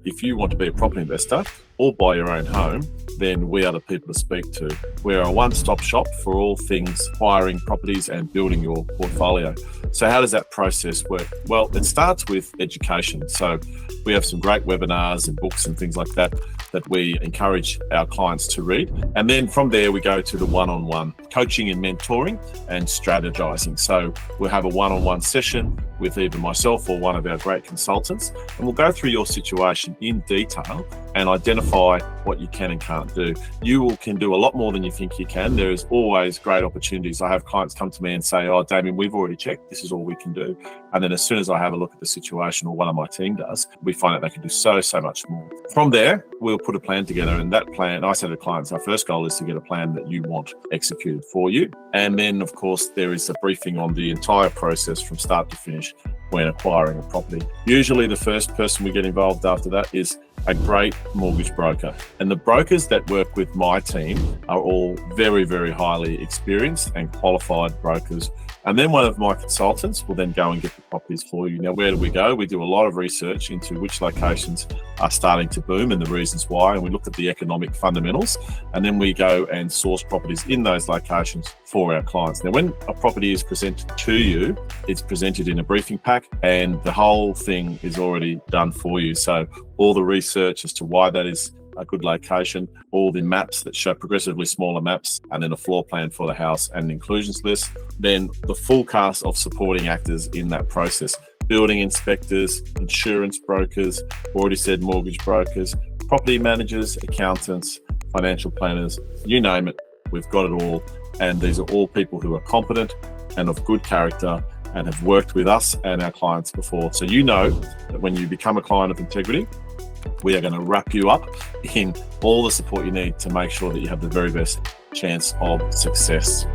If you want to be a property investor or buy your own home, then we are the people to speak to. We're a one-stop shop for all things acquiring properties and building your portfolio. So how does that process work? Well, it starts with education. So we have some great webinars and books and things like that we encourage our clients to read. And then from there, we go to the one-on-one coaching and mentoring and strategizing. So we'll have a one-on-one session with either myself or one of our great consultants, and we'll go through your situation in detail and identify what you can and can't do. You can do a lot more than you think you can. There is always great opportunities. I have clients come to me and say, "Oh, Daimien, we've already checked. This is all we can do." And then as soon as I have a look at the situation, or one of my team does, we find that they can do so much more. From there, we'll put a plan together, and that plan, I say to clients, our first goal is to get a plan that you want executed for you. And then, of course, there is a briefing on the entire process from start to finish when acquiring a property. Usually the first person we get involved after that is a great mortgage broker. And the brokers that work with my team are all very highly experienced and qualified brokers. And then one of my consultants will then go and get the properties for you. Now, where do we go? We do a lot of research into which locations are starting to boom and the reasons why. And we look at the economic fundamentals. And then we go and source properties in those locations for our clients. Now, when a property is presented to you, it's presented in a briefing pack, and the whole thing is already done for you. So all the research as to why that is a good location, all the maps that show progressively smaller maps, and then a floor plan for the house and an inclusions list, then the full cast of supporting actors in that process. Building inspectors, insurance brokers, already said mortgage brokers, property managers, accountants, financial planners, you name it, we've got it all. And these are all people who are competent and of good character and have worked with us and our clients before. So you know that when you become a client of integrity, we are going to wrap you up in all the support you need to make sure that you have the very best chance of success.